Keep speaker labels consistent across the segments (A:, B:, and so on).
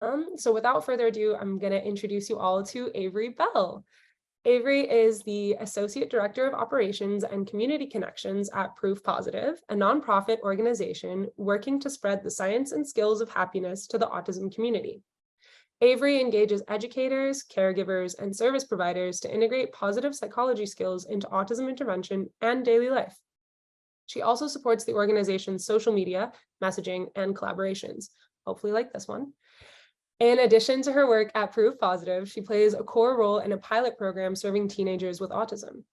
A: So without further ado, I'm going to introduce you all to Avery Bell. Avery is the Associate Director of Operations and Community Connections at Proof Positive, a nonprofit organization working to spread the science and skills of happiness to the autism community. Avery engages educators, caregivers, and service providers to integrate positive psychology skills into autism intervention and daily life. She also supports the organization's social media, messaging, and collaborations, hopefully like this one. In addition to her work at Proof Positive, she plays a core role in a pilot program serving teenagers with autism.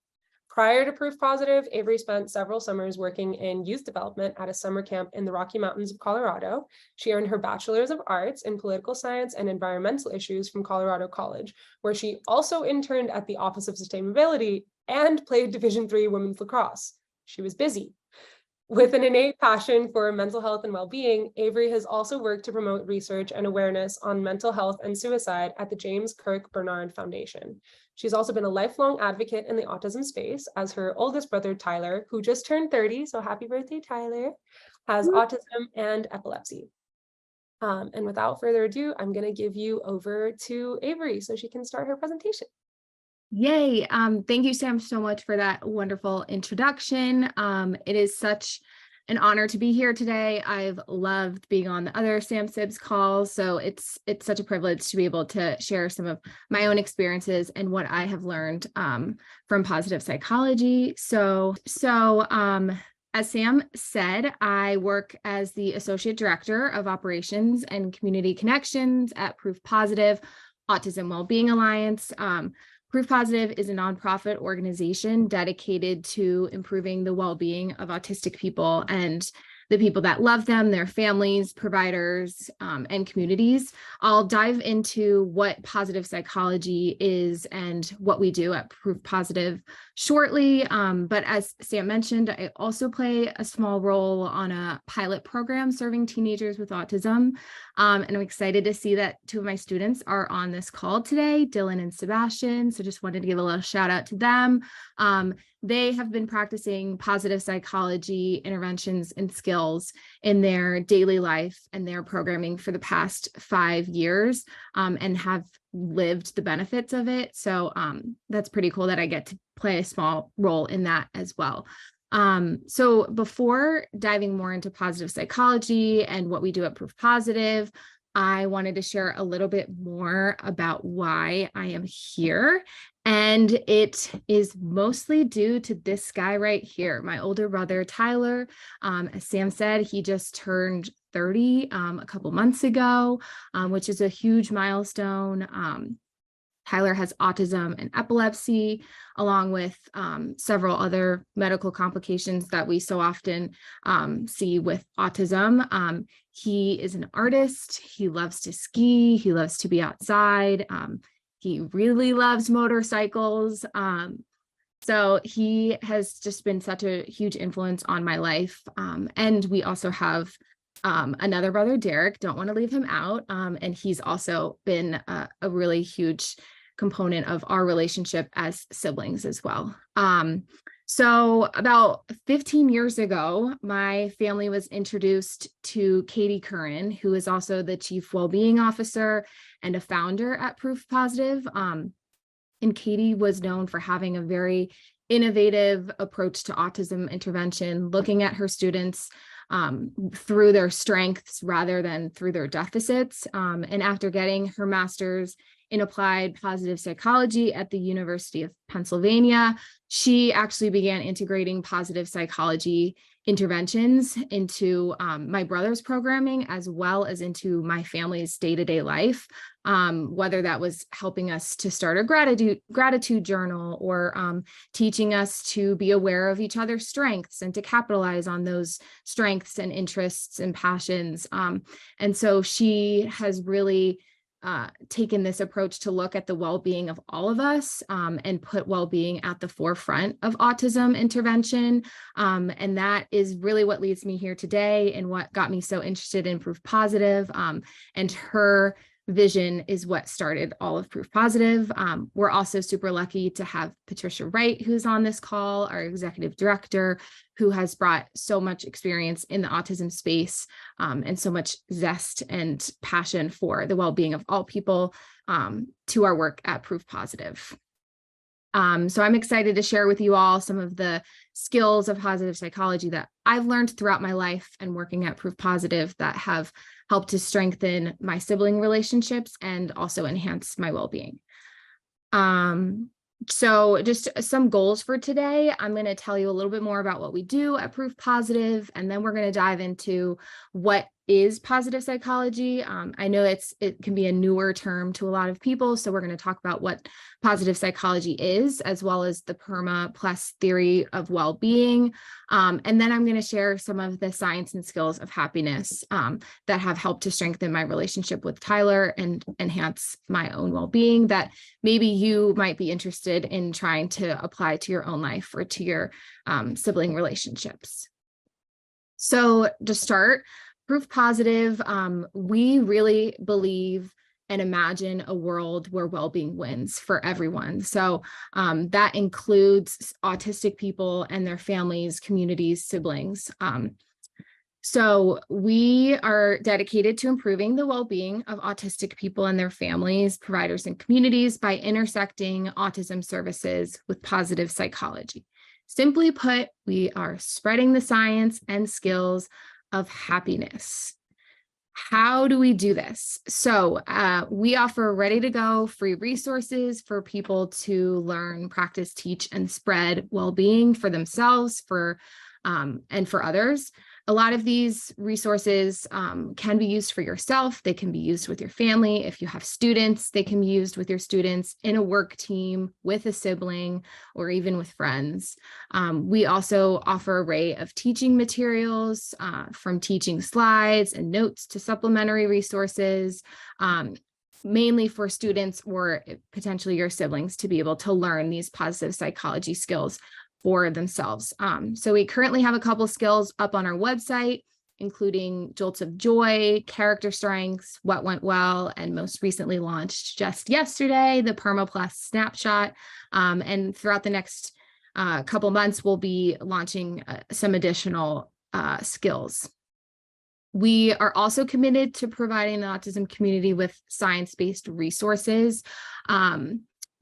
A: Prior to Proof Positive, Avery spent several summers working in youth development at a summer camp in the Rocky Mountains of Colorado. She earned her Bachelor's of Arts in Political Science and Environmental Issues from Colorado College, where she also interned at the Office of Sustainability and played Division III women's lacrosse. She was busy. With an innate passion for mental health and well-being, Avery has also worked to promote research and awareness on mental health and suicide at the James Kirk Bernard Foundation. She's also been a lifelong advocate in the autism space, as her oldest brother, Tyler, who just turned 30, so happy birthday, Tyler, has autism and epilepsy. And without further ado, I'm going to give you over to Avery so she can start her presentation.
B: Yay. Thank you, Sam, so much for that wonderful introduction. It is such an honor to be here today. I've loved being on the other Sam Sibs calls, so it's such a privilege to be able to share some of my own experiences and what I have learned from positive psychology. As Sam said, I work as the Associate Director of Operations and Community Connections at Proof Positive, Autism Wellbeing Alliance. Proof Positive is a nonprofit organization dedicated to improving the well-being of autistic people and the people that love them, their families, providers, and communities. I'll dive into what positive psychology is and what we do at Proof Positive shortly. But as Sam mentioned, I also play a small role on a pilot program serving teenagers with autism. And I'm excited to see that two of my students are on this call today, Dylan and Sebastian. So just wanted to give a little shout out to them. They have been practicing positive psychology interventions and skills in their daily life and their programming for the past 5 years, and have lived the benefits of it. So that's pretty cool that I get to play a small role in that as well. So before diving more into positive psychology and what we do at Proof Positive, I wanted to share a little bit more about why I am here. And it is mostly due to this guy right here, my older brother, Tyler. As Sam said, he just turned 30 a couple months ago, which is a huge milestone. Tyler has autism and epilepsy, along with several other medical complications that we so often see with autism. He is an artist. He loves to ski. He loves to be outside. He really loves motorcycles. So he has just been such a huge influence on my life. And we also have another brother, Derek. Don't want to leave him out. And he's also been a really huge component of our relationship as siblings as well. So about 15 years ago, my family was introduced to Katie Curran, who is also the Chief Wellbeing Officer and a founder at Proof Positive. And Katie was known for having a very innovative approach to autism intervention, looking at her students through their strengths rather than through their deficits. And after getting her master's in applied positive psychology at the University of Pennsylvania, she actually began integrating positive psychology interventions into my brother's programming, as well as into my family's day-to-day life, whether that was helping us to start a gratitude journal, or teaching us to be aware of each other's strengths and to capitalize on those strengths and interests and passions. And so she has really taken this approach to look at the well-being of all of us, and put well-being at the forefront of autism intervention. And that is really what leads me here today and what got me so interested in Proof Positive. And her vision is what started all of Proof Positive. We're also super lucky to have Patricia Wright, who's on this call, our executive director, who has brought so much experience in the autism space and so much zest and passion for the well-being of all people to our work at Proof Positive. So I'm excited to share with you all some of the skills of positive psychology that I've learned throughout my life and working at Proof Positive that have helped to strengthen my sibling relationships and also enhance my well-being. So just some goals for today. I'm going to tell you a little bit more about what we do at Proof Positive, and then we're going to dive into what is positive psychology. I know it can be a newer term to a lot of people, so we're going to talk about what positive psychology is, as well as the Perma-plus theory of well-being. And then I'm going to share some of the science and skills of happiness that have helped to strengthen my relationship with Tyler and enhance my own well-being that maybe you might be interested in trying to apply to your own life or to your sibling relationships. So to start, Proof Positive, we really believe and imagine a world where well-being wins for everyone. So that includes autistic people and their families, communities, siblings. So we are dedicated to improving the well-being of autistic people and their families, providers, and communities by intersecting autism services with positive psychology. Simply put, we are spreading the science and skills of happiness. How do we do this? So we offer ready-to-go free resources for people to learn, practice, teach, and spread well-being for themselves, and for others. A lot of these resources can be used for yourself. They can be used with your family. If you have students, they can be used with your students in a work team, with a sibling, or even with friends. We also offer an array of teaching materials, from teaching slides and notes to supplementary resources, mainly for students or potentially your siblings to be able to learn these positive psychology skills for themselves. So we currently have a couple skills up on our website, including Jolts of Joy, Character Strengths, What Went Well, and most recently launched just yesterday, the Perma-plus Snapshot. And throughout the next couple months, we'll be launching some additional skills. We are also committed to providing the autism community with science-based resources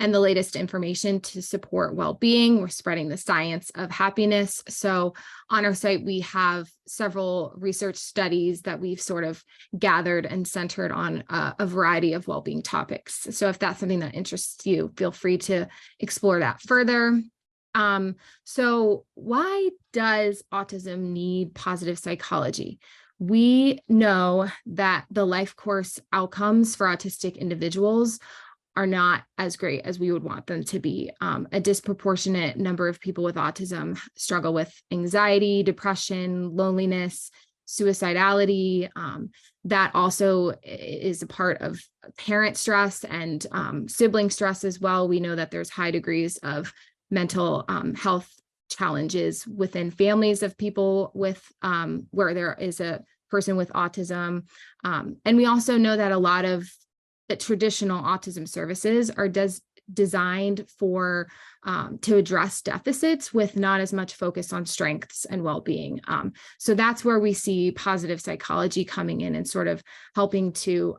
B: and the latest information to support well-being. We're spreading the science of happiness. So on our site, we have several research studies that we've sort of gathered and centered on a variety of well-being topics. So if that's something that interests you, feel free to explore that further. So why does autism need positive psychology? We know that the life course outcomes for autistic individuals are not as great as we would want them to be. A disproportionate number of people with autism struggle with anxiety, depression, loneliness, suicidality. That also is a part of parent stress and sibling stress as well. We know that there's high degrees of mental health challenges within families of people with where there is a person with autism. And we also know that a lot of the traditional autism services are designed for to address deficits with not as much focus on strengths and well-being. So that's where we see positive psychology coming in and sort of helping to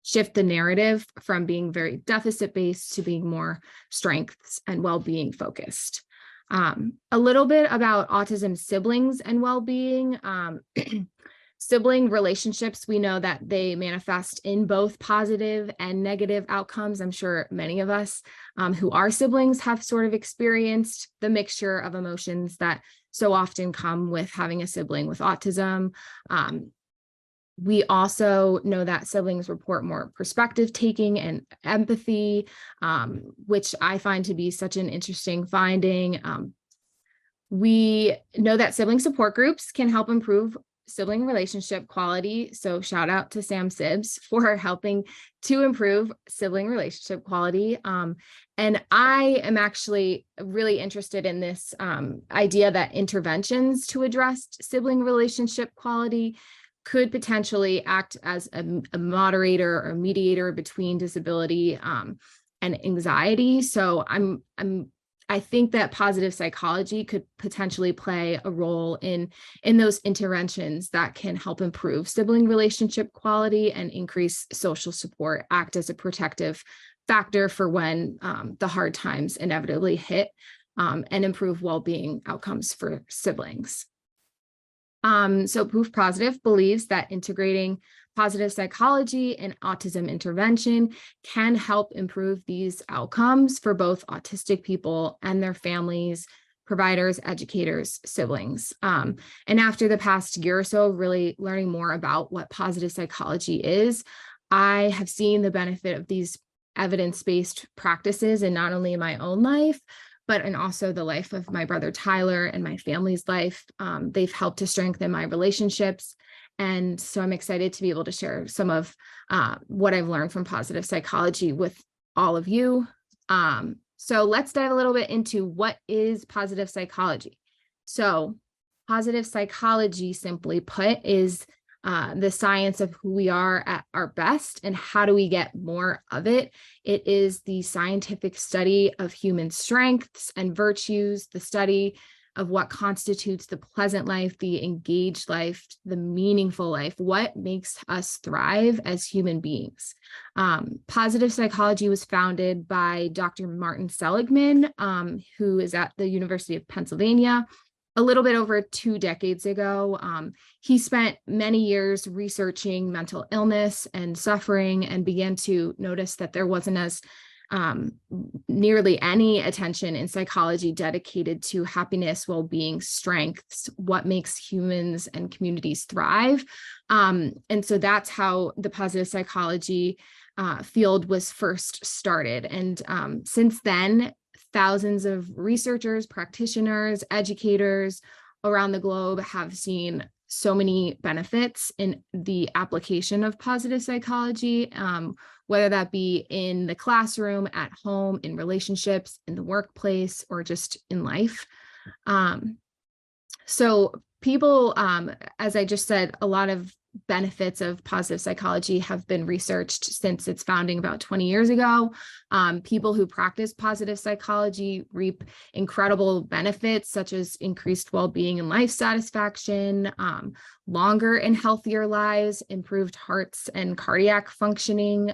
B: shift the narrative from being very deficit-based to being more strengths and well-being focused. A little bit about autism siblings and well-being. Sibling relationships, we know that they manifest in both positive and negative outcomes. I'm sure many of us who are siblings have sort of experienced the mixture of emotions that so often come with having a sibling with autism. We also know that siblings report more perspective taking and empathy, which I find to be such an interesting finding. We know that sibling support groups can help improve sibling relationship quality. So shout out to Sibs for helping to improve sibling relationship quality. And I am actually really interested in this idea that interventions to address sibling relationship quality could potentially act as a moderator or mediator between disability and anxiety. So I think that positive psychology could potentially play a role in those interventions that can help improve sibling relationship quality and increase social support, act as a protective factor for when the hard times inevitably hit, and improve well-being outcomes for siblings. So Proof Positive believes that integrating positive psychology and autism intervention can help improve these outcomes for both autistic people and their families, providers, educators, siblings. And after the past year or so, really learning more about what positive psychology is, I have seen the benefit of these evidence-based practices, and not only in my own life, but in also the life of my brother Tyler and my family's life. They've helped to strengthen my relationships. And so I'm excited to be able to share some of what I've learned from positive psychology with all of you. So let's dive a little bit into what is positive psychology. So positive psychology, simply put, is the science of who we are at our best and how do we get more of it. It is the scientific study of human strengths and virtues, the study of what constitutes the pleasant life, the engaged life, the meaningful life, what makes us thrive as human beings. Positive psychology was founded by Dr. Martin Seligman, who is at the University of Pennsylvania, a little bit over 2 decades ago. He spent many years researching mental illness and suffering and began to notice that there wasn't as nearly any attention in psychology dedicated to happiness, well-being, strengths, what makes humans and communities thrive. And so that's how the positive psychology field was first started. And since then, thousands of researchers, practitioners, educators around the globe have seen so many benefits in the application of positive psychology, whether that be in the classroom, at home, in relationships, in the workplace, or just in life. So people, as I just said, a lot of benefits of positive psychology have been researched since its founding about 20 years ago. People who practice positive psychology reap incredible benefits such as increased well-being and life satisfaction, longer and healthier lives, improved hearts and cardiac functioning,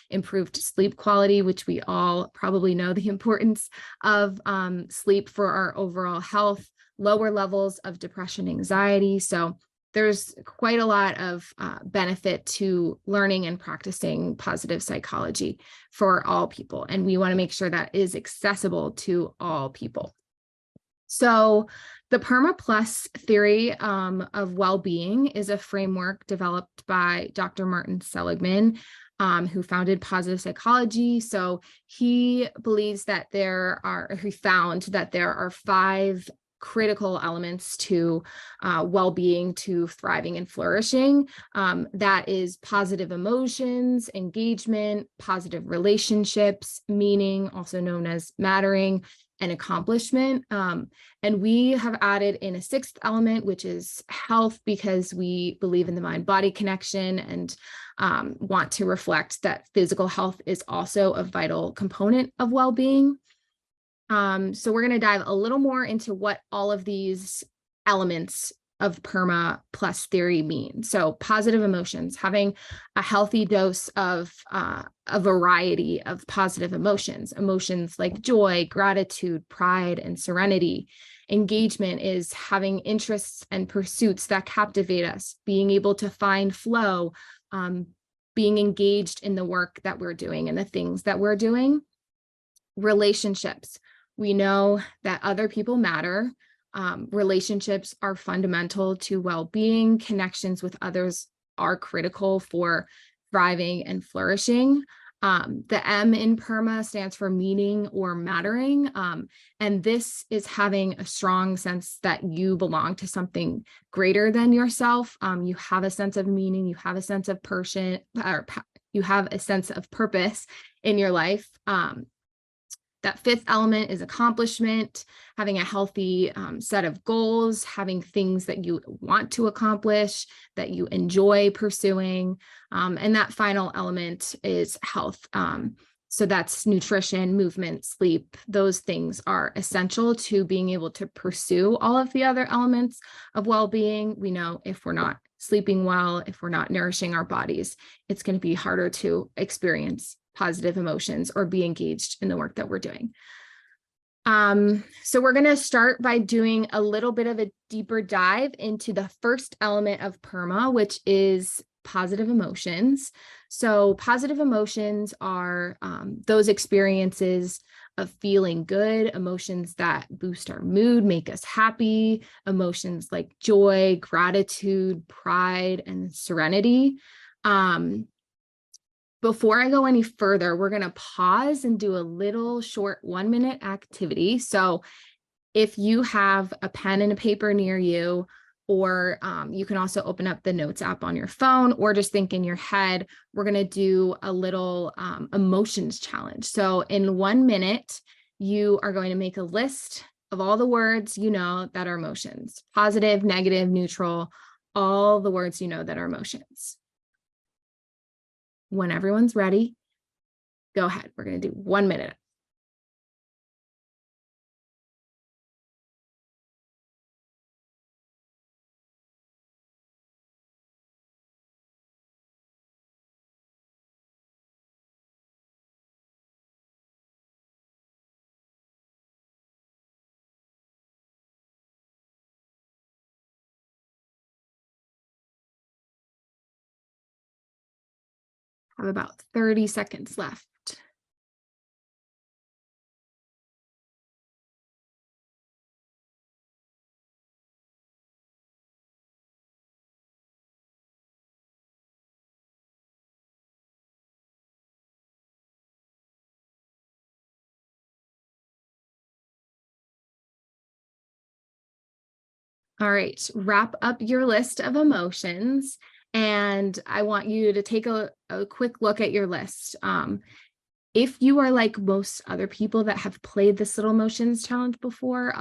B: improved sleep quality, which we all probably know the importance of sleep for our overall health, lower levels of depression, anxiety. So there's quite a lot of benefit to learning and practicing positive psychology for all people. And we want to make sure that is accessible to all people. So the Perma-plus theory of well-being is a framework developed by Dr. Martin Seligman, who founded positive psychology. So he believes that he found that there are 5 critical elements to well-being, to thriving and flourishing. That is positive emotions, engagement, positive relationships, meaning, also known as mattering, and accomplishment. And we have added in a 6th element, which is health, because we believe in the mind-body connection and want to reflect that physical health is also a vital component of well-being. So we're going to dive a little more into what all of these elements of Perma-plus theory mean. So positive emotions, having a healthy dose of a variety of positive emotions like joy, gratitude, pride, and serenity. Engagement is having interests and pursuits that captivate us, being able to find flow, being engaged in the work that we're doing and the things that we're doing. Relationships. We know that other people matter. Relationships are fundamental to well-being. Connections with others are critical for thriving and flourishing. The M in PERMA stands for meaning or mattering. And this is having a strong sense that you belong to something greater than yourself. You have a sense of meaning, you have a sense of you have a sense of purpose in your life. That fifth element is accomplishment, having a healthy set of goals, having things that you want to accomplish, that you enjoy pursuing. And that final element is health. So that's nutrition, movement, sleep. Those things are essential to being able to pursue all of the other elements of well-being. We know if we're not sleeping well, if we're not nourishing our bodies, it's going to be harder to experience positive emotions or be engaged in the work that we're doing. So we're going to start by doing a little bit of a deeper dive into the first element of PERMA, which is positive emotions. So positive emotions are those experiences of feeling good, emotions that boost our mood, make us happy, emotions like joy, gratitude, pride, and serenity. Before I go any further, we're going to pause and do a little short 1-minute activity. So if you have a pen and a paper near you, or you can also open up the notes app on your phone, or just think in your head, we're going to do a little emotions challenge. So in 1 minute, you are going to make a list of all the words you know that are emotions, positive, negative, neutral, all the words you know that are emotions. When everyone's ready, go ahead. We're going to do 1 minute. Have about 30 seconds left. All right, wrap up your list of emotions, and I want you to take a quick look at your list. If you are like most other people that have played this little emotions challenge before,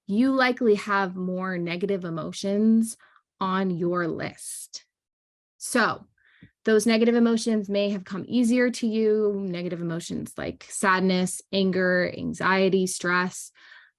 B: you likely have more negative emotions on your list. So those negative emotions may have come easier to you, negative emotions like sadness, anger, anxiety, stress,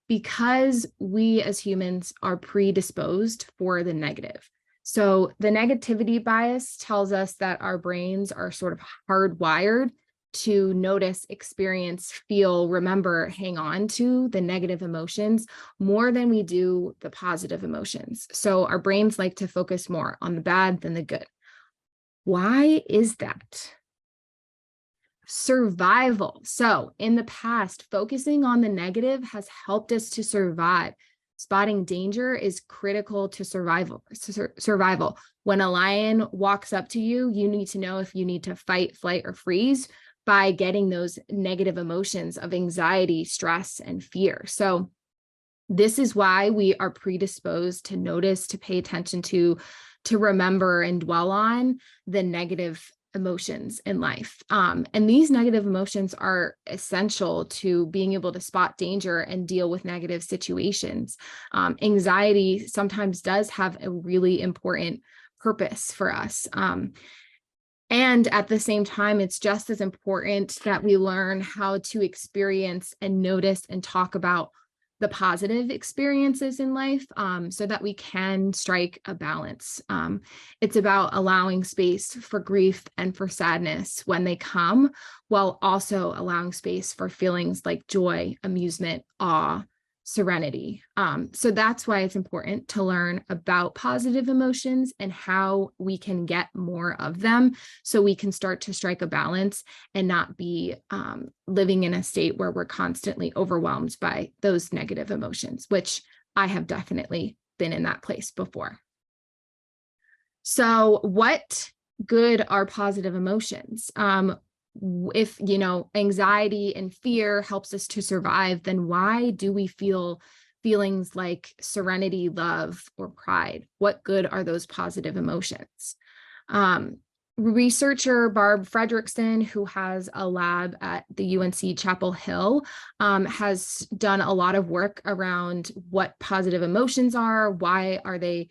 B: because we as humans are predisposed for the negative. So the negativity bias tells us that our brains are sort of hardwired to notice, experience, feel, remember, hang on to the negative emotions more than we do the positive emotions. So our brains like to focus more on the bad than the good. Why is that? Survival. So in the past, focusing on the negative has helped us to survive. Spotting danger is critical to survival. When a lion walks up to you, you need to know if you need to fight, flight, or freeze by getting those negative emotions of anxiety, stress, and fear. So this is why we are predisposed to notice, to pay attention to remember and dwell on the negative emotions in life. And these negative emotions are essential to being able to spot danger and deal with negative situations. Anxiety sometimes does have a really important purpose for us. And at the same time, it's just as important that we learn how to experience and notice and talk about the positive experiences in life, so that we can strike a balance. It's about allowing space for grief and for sadness when they come, while also allowing space for feelings like joy, amusement, awe, serenity. So that's why it's important to learn about positive emotions and how we can get more of them, so we can start to strike a balance and not be living in a state where we're constantly overwhelmed by those negative emotions, which I have definitely been in that place before. So what good are positive emotions? If, anxiety and fear helps us to survive, then why do we feel feelings like serenity, love, or pride? What good are those positive emotions? Researcher Barb Fredrickson, who has a lab at the UNC Chapel Hill, has done a lot of work around what positive emotions are, why are they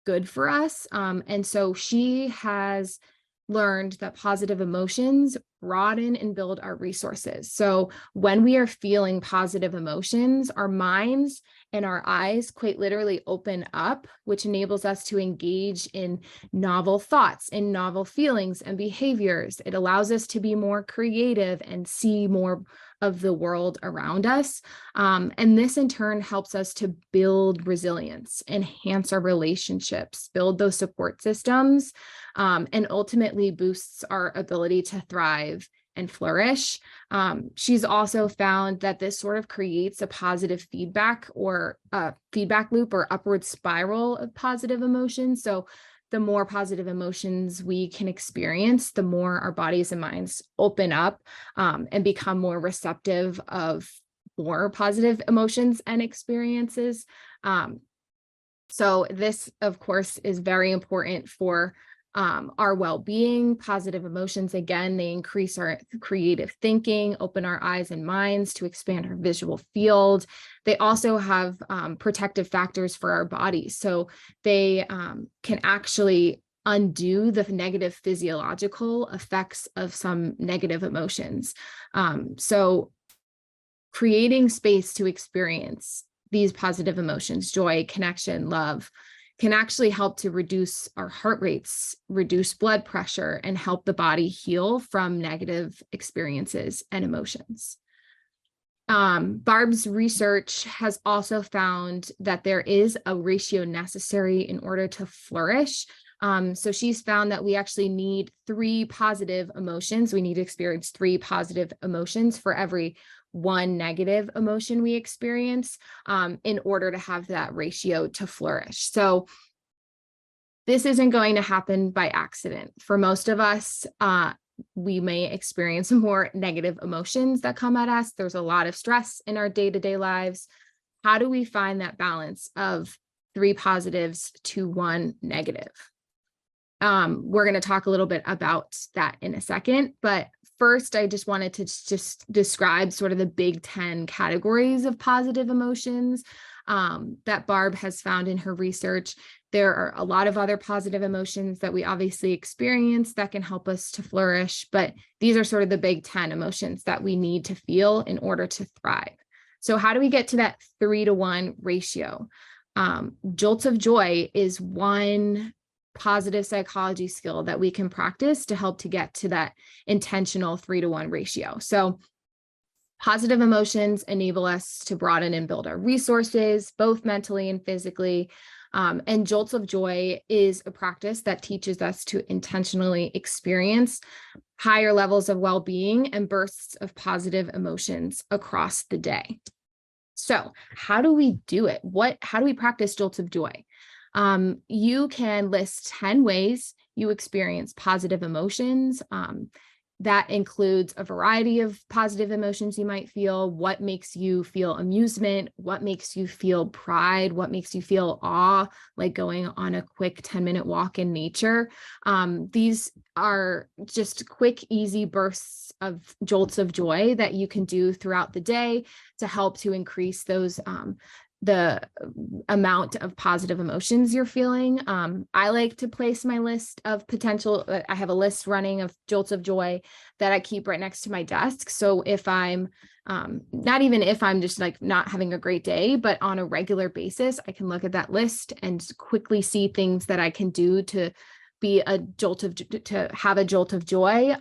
B: good for us. And so she has learned that positive emotions broaden and build our resources. So when we are feeling positive emotions, our minds and our eyes quite literally open up, which enables us to engage in novel thoughts and novel feelings and behaviors. It allows us to be more creative and see more of the world around us. And this in turn helps us to build resilience, enhance our relationships, build those support systems, and ultimately boosts our ability to thrive and flourish. She's also found that this sort of creates a positive feedback or a feedback loop or upward spiral of positive emotions. So the more positive emotions we can experience, the more our bodies and minds open up and become more receptive of more positive emotions and experiences. So this, of course, is very important for our well-being. Positive emotions, again, they increase our creative thinking, open our eyes and minds to expand our visual field. They also have protective factors for our bodies. So they can actually undo the negative physiological effects of some negative emotions. So creating space to experience these positive emotions, joy, connection, love, can actually help to reduce our heart rates, reduce blood pressure, and help the body heal from negative experiences and emotions. Barb's research has also found that there is a ratio necessary in order to flourish. So she's found that we actually need 3 positive emotions. We need to experience 3 positive emotions for every 1 negative emotion we experience in order to have that ratio to flourish. So this isn't going to happen by accident. For most of us, we may experience more negative emotions that come at us. There's a lot of stress in our day-to-day lives. How do we find that balance of 3 positives to 1 negative? We're going to talk a little bit about that in a second, but first, I just wanted to just describe sort of the big 10 categories of positive emotions that Barb has found in her research. There are a lot of other positive emotions that we obviously experience that can help us to flourish, but these are sort of the big 10 emotions that we need to feel in order to thrive. So how do we get to that 3-to-1 ratio? Jolts of joy is one positive psychology skill that we can practice to help to get to that intentional 3-to-1 ratio. So positive emotions enable us to broaden and build our resources, both mentally and physically. And jolts of joy is a practice that teaches us to intentionally experience higher levels of well-being and bursts of positive emotions across the day. So how do we do it? How do we practice jolts of joy? You can list 10 ways you experience positive emotions. That includes a variety of positive emotions you might feel. What makes you feel amusement? What makes you feel pride? What makes you feel awe, like going on a quick 10-minute walk in nature? These are just quick, easy bursts of jolts of joy that you can do throughout the day to help to increase those the amount of positive emotions you're feeling. I like to place my list of potential, I have a list running of jolts of joy that I keep right next to my desk. So if I'm, not even if I'm just like not having a great day, but on a regular basis, I can look at that list and quickly see things that I can do to be a jolt of, to have a jolt of joy.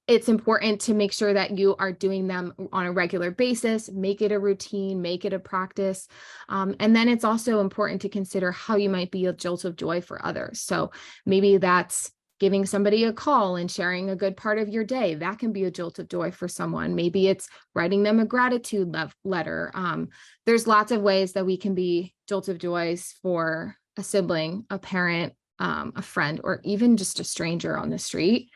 B: It's important to make sure that you are doing them on a regular basis, make it a routine, make it a practice. And then it's also important to consider how you might be a jolt of joy for others. So maybe that's giving somebody a call and sharing a good part of your day. That can be a jolt of joy for someone. Maybe it's writing them a gratitude letter. There's lots of ways that we can be jolts of joys for a sibling, a parent, a friend, or even just a stranger on the street.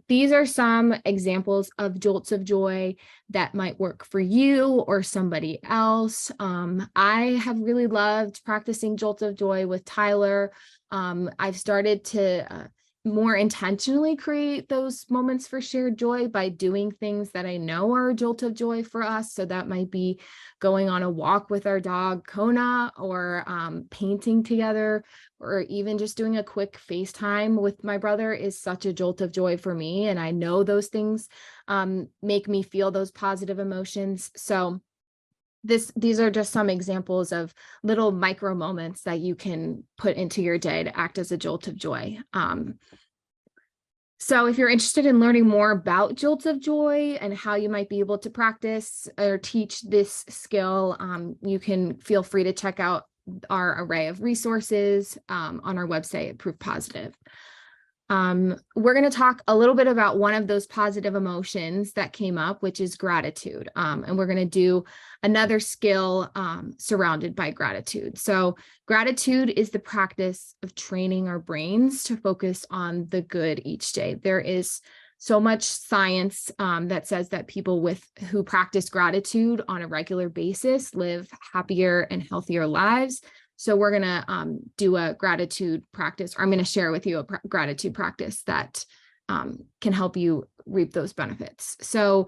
B: These are some examples of jolts of joy that might work for you or somebody else. I have really loved practicing jolts of joy with Tyler. I've started to more intentionally create those moments for shared joy by doing things that I know are a jolt of joy for us. So that might be going on a walk with our dog, Kona, or painting together, or even just doing a quick FaceTime with my brother is such a jolt of joy for me. And I know those things make me feel those positive emotions. So these are just some examples of little micro moments that you can put into your day to act as a jolt of joy. So if you're interested in learning more about jolts of joy and how you might be able to practice or teach this skill, you can feel free to check out our array of resources on our website at Proof Positive. We're going to talk a little bit about one of those positive emotions that came up, which is gratitude. And we're going to do another skill surrounded by gratitude. So gratitude is the practice of training our brains to focus on the good each day. There is so much science that says that people who practice gratitude on a regular basis live happier and healthier lives. So we're going to do a gratitude practice, or I'm going to share with you a gratitude practice that can help you reap those benefits. So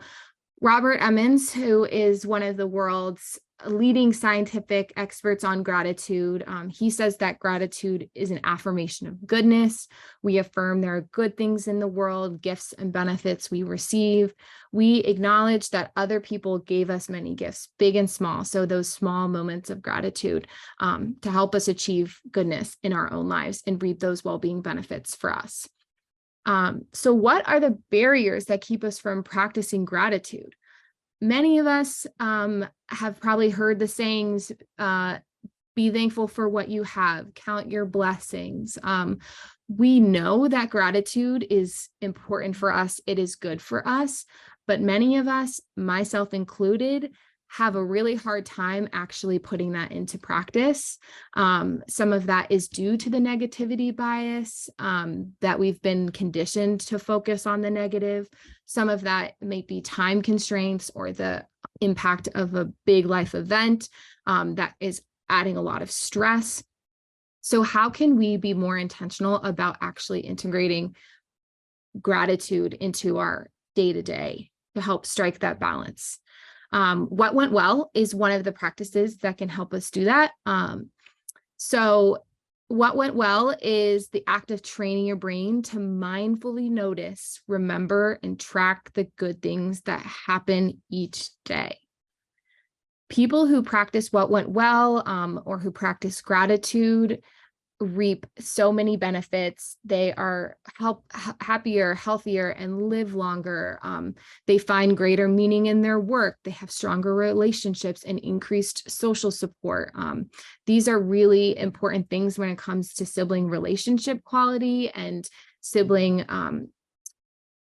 B: Robert Emmons, who is one of the world's leading scientific experts on gratitude, he says that gratitude is an affirmation of goodness. We affirm there are good things in the world, gifts and benefits we receive. We acknowledge that other people gave us many gifts, big and small. So those small moments of gratitude to help us achieve goodness in our own lives and reap those well-being benefits for us. So what are the barriers that keep us from practicing gratitude? Many of us have probably heard the sayings, be thankful for what you have, count your blessings. We know that gratitude is important for us. It is good for us, but many of us, myself included, have a really hard time actually putting that into practice. Some of that is due to the negativity bias that we've been conditioned to focus on the negative. Some of that may be time constraints or the impact of a big life event that is adding a lot of stress. So how can we be more intentional about actually integrating gratitude into our day-to-day to help strike that balance? What went well is one of the practices that can help us do that. So what went well is the act of training your brain to mindfully notice, remember, and track the good things that happen each day. People who practice what went well or who practice gratitude reap so many benefits. They are happier, healthier, and live longer. They find greater meaning in their work. They have stronger relationships and increased social support. These are really important things when it comes to sibling relationship quality and sibling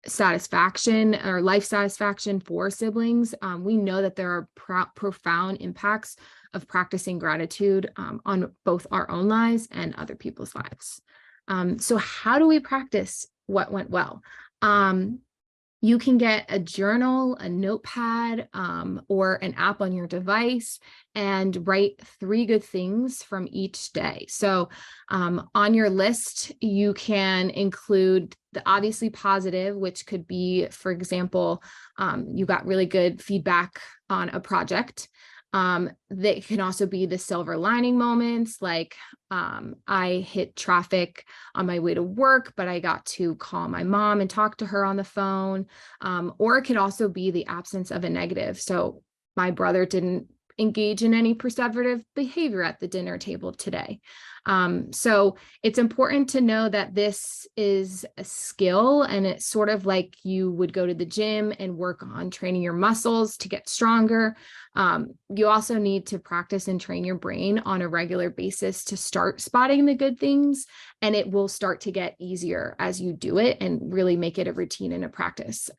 B: satisfaction or life satisfaction for siblings. We know that there are profound impacts of practicing gratitude on both our own lives and other people's lives. So how do we practice what went well? You can get a journal, a notepad, or an app on your device and write 3 good things from each day. So on your list, you can include the obviously positive, which could be, for example, you got really good feedback on a project. That can also be the silver lining moments, like I hit traffic on my way to work, but I got to call my mom and talk to her on the phone. Or it could also be the absence of a negative. So my brother didn't engage in any perseverative behavior at the dinner table today. So it's important to know that this is a skill, and it's sort of like you would go to the gym and work on training your muscles to get stronger. You also need to practice and train your brain on a regular basis to start spotting the good things, and it will start to get easier as you do it and really make it a routine and a practice.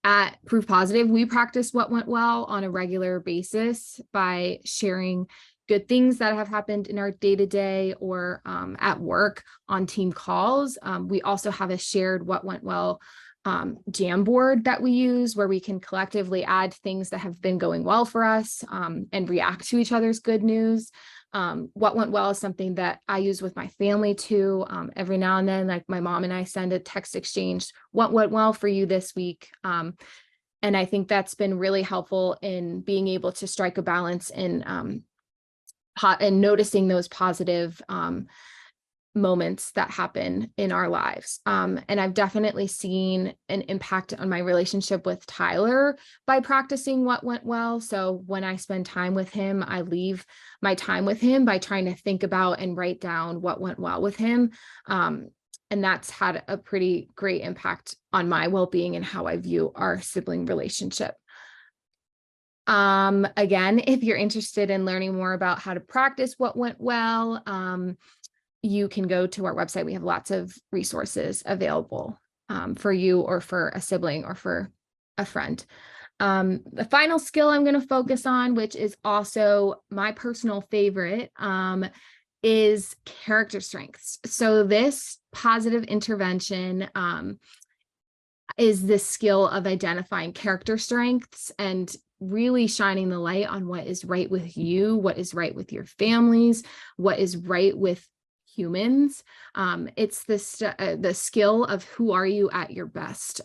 B: At Proof Positive, we practice what went well on a regular basis by sharing good things that have happened in our day-to-day or at work on team calls. We also have a shared what went well Jamboard that we use, where we can collectively add things that have been going well for us and react to each other's good news. What went well is something that I use with my family too. Every now and then, like my mom and I send a text exchange, what went well for you this week? And I think that's been really helpful in being able to strike a balance in and noticing those positive moments that happen in our lives. And I've definitely seen an impact on my relationship with Tyler by practicing what went well. So when I spend time with him, I leave my time with him by trying to think about and write down what went well with him. And that's had a pretty great impact on my well-being and how I view our sibling relationship. Again, if you're interested in learning more about how to practice what went well, you can go to our website. We have lots of resources available for you or for a sibling or for a friend. The final skill I'm going to focus on, which is also my personal favorite, is character strengths. So this positive intervention is the skill of identifying character strengths and really shining the light on what is right with you, what is right with your families, what is right with humans. It's the skill of who are you at your best.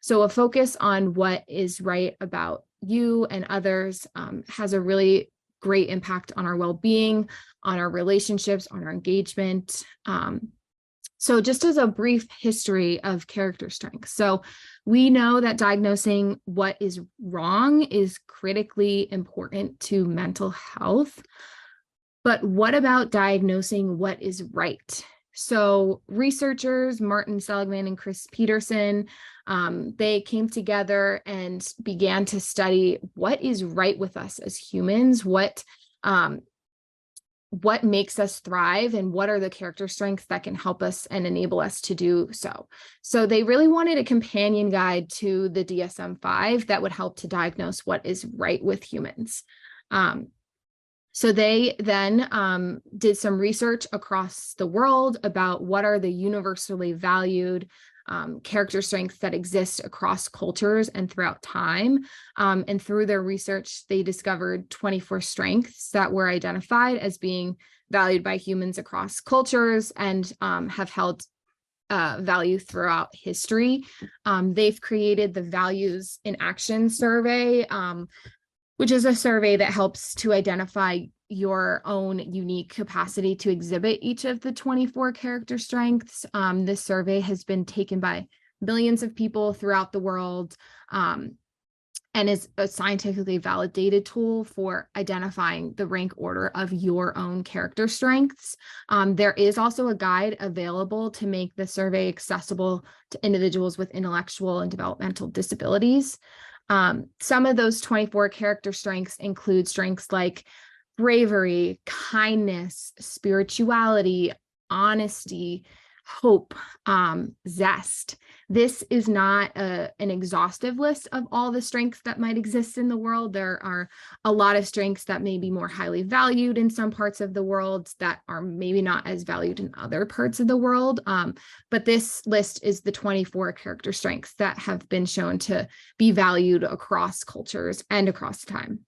B: So a focus on what is right about you and others has a really great impact on our well-being, on our relationships, on our engagement. So just as a brief history of character strengths. So we know that diagnosing what is wrong is critically important to mental health. But what about diagnosing what is right? So researchers, Martin Seligman and Chris Peterson, they came together and began to study what is right with us as humans, what makes us thrive, and what are the character strengths that can help us and enable us to do so. So they really wanted a companion guide to the DSM-5 that would help to diagnose what is right with humans. So they then did some research across the world about what are the universally valued character strengths that exist across cultures and throughout time. And through their research, they discovered 24 strengths that were identified as being valued by humans across cultures and have held value throughout history. They've created the Values in Action survey, which is a survey that helps to identify your own unique capacity to exhibit each of the 24 character strengths. This survey has been taken by billions of people throughout the world and is a scientifically validated tool for identifying the rank order of your own character strengths. There is also a guide available to make the survey accessible to individuals with intellectual and developmental disabilities. Some of those 24 character strengths include strengths like bravery, kindness, spirituality, honesty, hope, zest. This is not an exhaustive list of all the strengths that might exist in the world. There are a lot of strengths that may be more highly valued in some parts of the world that are maybe not as valued in other parts of the world. But this list is the 24 character strengths that have been shown to be valued across cultures and across time.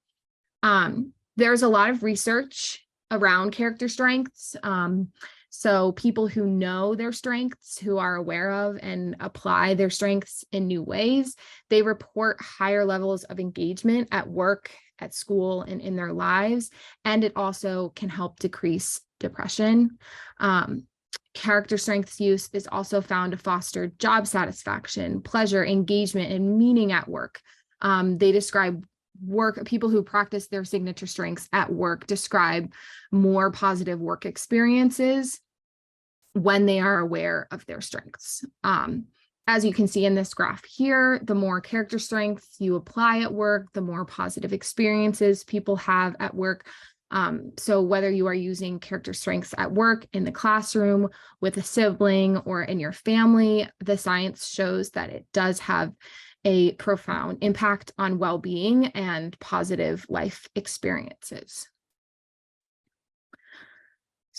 B: There's a lot of research around character strengths. So people who know their strengths, who are aware of and apply their strengths in new ways, they report higher levels of engagement at work, at school, and in their lives. And it also can help decrease depression. Character strengths use is also found to foster job satisfaction, pleasure, engagement, and meaning at work. They describe people who practice their signature strengths at work describe more positive work experiences when they are aware of their strengths. As you can see in this graph here, the more character strengths you apply at work, the more positive experiences people have at work. So whether you are using character strengths at work, in the classroom, with a sibling, or in your family, the science shows that it does have a profound impact on well-being and positive life experiences.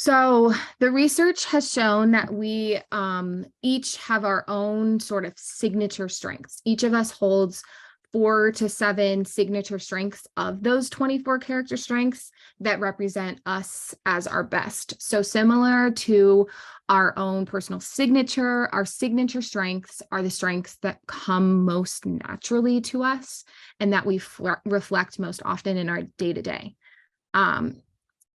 B: So the research has shown that we each have our own sort of signature strengths. Each of us holds 4 to 7 signature strengths of those 24 character strengths that represent us as our best. So similar to our own personal signature, our signature strengths are the strengths that come most naturally to us and that we reflect most often in our day-to-day.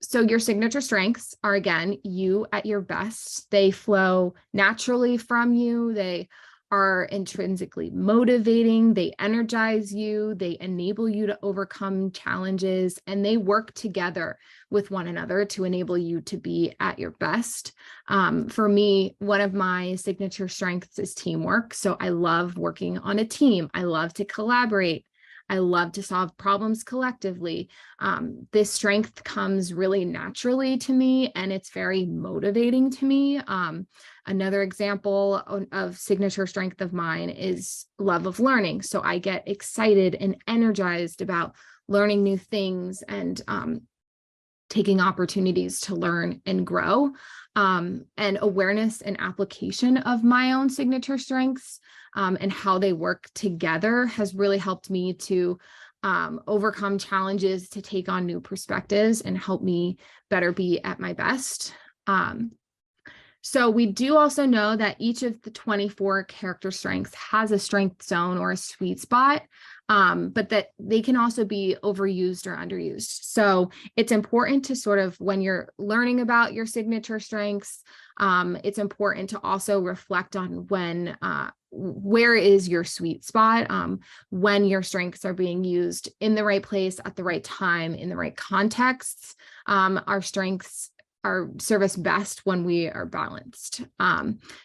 B: So your signature strengths are, again, you at your best. They flow naturally from you. They are intrinsically motivating. They energize you. They enable you to overcome challenges, and they work together with one another to enable you to be at your best. For me, one of my signature strengths is teamwork. So I love working on a team. I love to collaborate. I love to solve problems collectively. This strength comes really naturally to me, and it's very motivating to me. Another example of signature strength of mine is love of learning. So I get excited and energized about learning new things and taking opportunities to learn and grow. And awareness and application of my own signature strengths and how they work together has really helped me to overcome challenges, to take on new perspectives, and help me better be at my best. So we do also know that each of the 24 character strengths has a strength zone or a sweet spot, but that they can also be overused or underused. So it's important to sort of, when you're learning about your signature strengths, it's important to also reflect on where is your sweet spot, when your strengths are being used in the right place, at the right time, in the right contexts. Our strengths serve us best when we are balanced.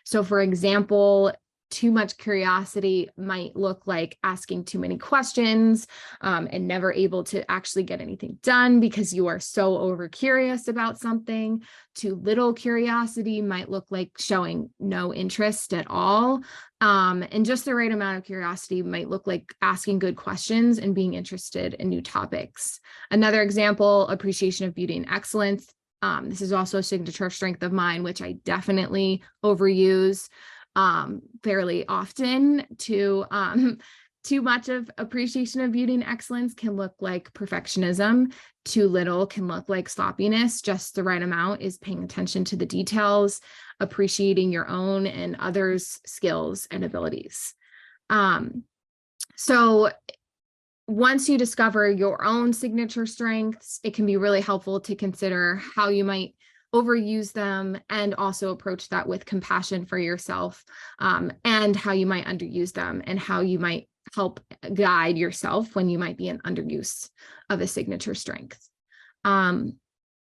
B: So for example, too much curiosity might look like asking too many questions and never able to actually get anything done because you are so over curious about something. Too little curiosity might look like showing no interest at all. And just the right amount of curiosity might look like asking good questions and being interested in new topics. Another example, appreciation of beauty and excellence. This is also a signature strength of mine, which I definitely overuse fairly often. Too much of appreciation of beauty and excellence can look like perfectionism. Too little can look like sloppiness. Just the right amount is paying attention to the details, appreciating your own and others' skills and abilities. So once you discover your own signature strengths, it can be really helpful to consider how you might overuse them and also approach that with compassion for yourself, and how you might underuse them and how you might help guide yourself when you might be in underuse of a signature strength.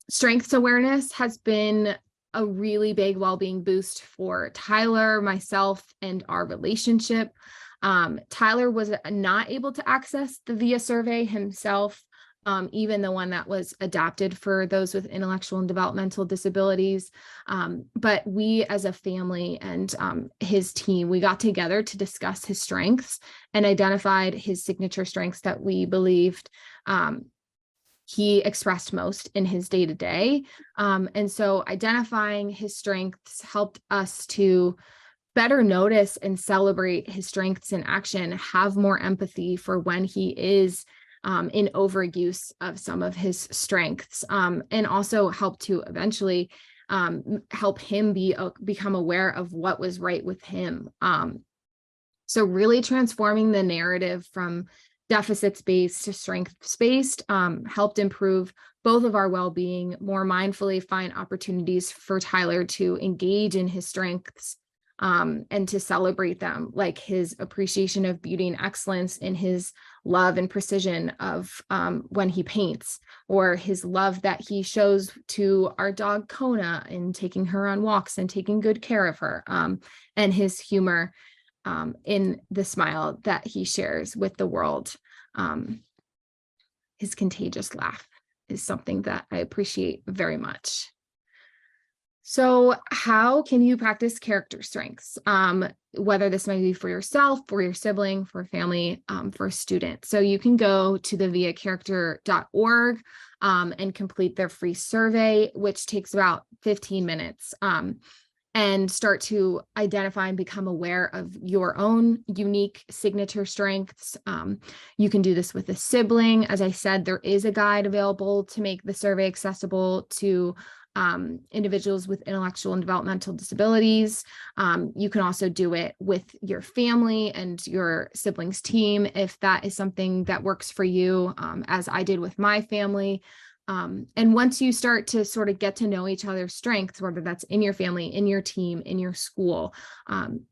B: Strengths awareness has been a really big well-being boost for Tyler, myself, and our relationship. Tyler was not able to access the VIA survey himself, even the one that was adapted for those with intellectual and developmental disabilities. But we as a family and his team, we got together to discuss his strengths and identified his signature strengths that we believed he expressed most in his day-to-day. And so identifying his strengths helped us to better notice and celebrate his strengths in action, have more empathy for when he is in overuse of some of his strengths, and also help to eventually help him become aware of what was right with him. So really transforming the narrative from deficits-based to strengths-based helped improve both of our well-being, more mindfully find opportunities for Tyler to engage in his strengths and to celebrate them, like his appreciation of beauty and excellence in his love and precision of when he paints, or his love that he shows to our dog Kona in taking her on walks and taking good care of her, and his humor in the smile that he shares with the world. His contagious laugh is something that I appreciate very much. So how can you practice character strengths? Whether this might be for yourself, for your sibling, for family, for a student. So you can go to the viacharacter.org and complete their free survey, which takes about 15 minutes. And start to identify and become aware of your own unique signature strengths. You can do this with a sibling. As I said, there is a guide available to make the survey accessible to individuals with intellectual and developmental disabilities. You can also do it with your family and your siblings team if that is something that works for you, as I did with my family. And once you start to sort of get to know each other's strengths, whether that's in your family, in your team, in your school,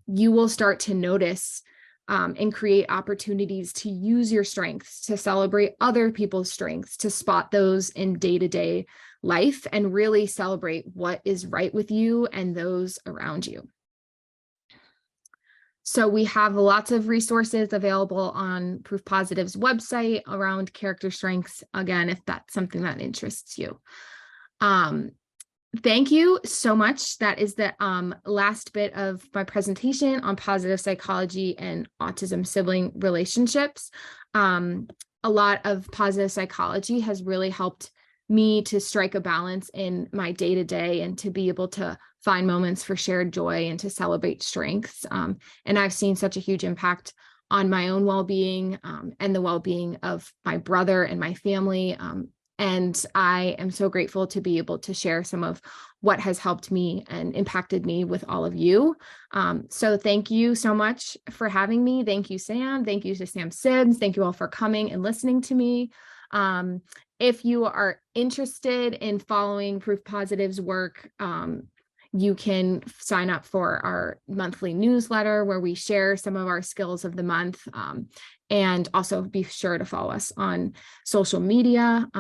B: you will start to notice and create opportunities to use your strengths, to celebrate other people's strengths, to spot those in day-to-day life and really celebrate what is right with you and those around you. So we have lots of resources available on Proof Positive's website around character strengths, again, if that's something that interests you. Thank you so much. That is the last bit of my presentation on positive psychology and autism sibling relationships. A lot of positive psychology has really helped me to strike a balance in my day-to-day and to be able to find moments for shared joy and to celebrate strengths. And I've seen such a huge impact on my own well-being and the well-being of my brother and my family. And I am so grateful to be able to share some of what has helped me and impacted me with all of you. So thank you so much for having me. Thank you, Sam. Thank you to Sam Sibs. Thank you all for coming and listening to me. If you are interested in following Proof Positive's work, you can sign up for our monthly newsletter where we share some of our skills of the month, and also be sure to follow us on social media.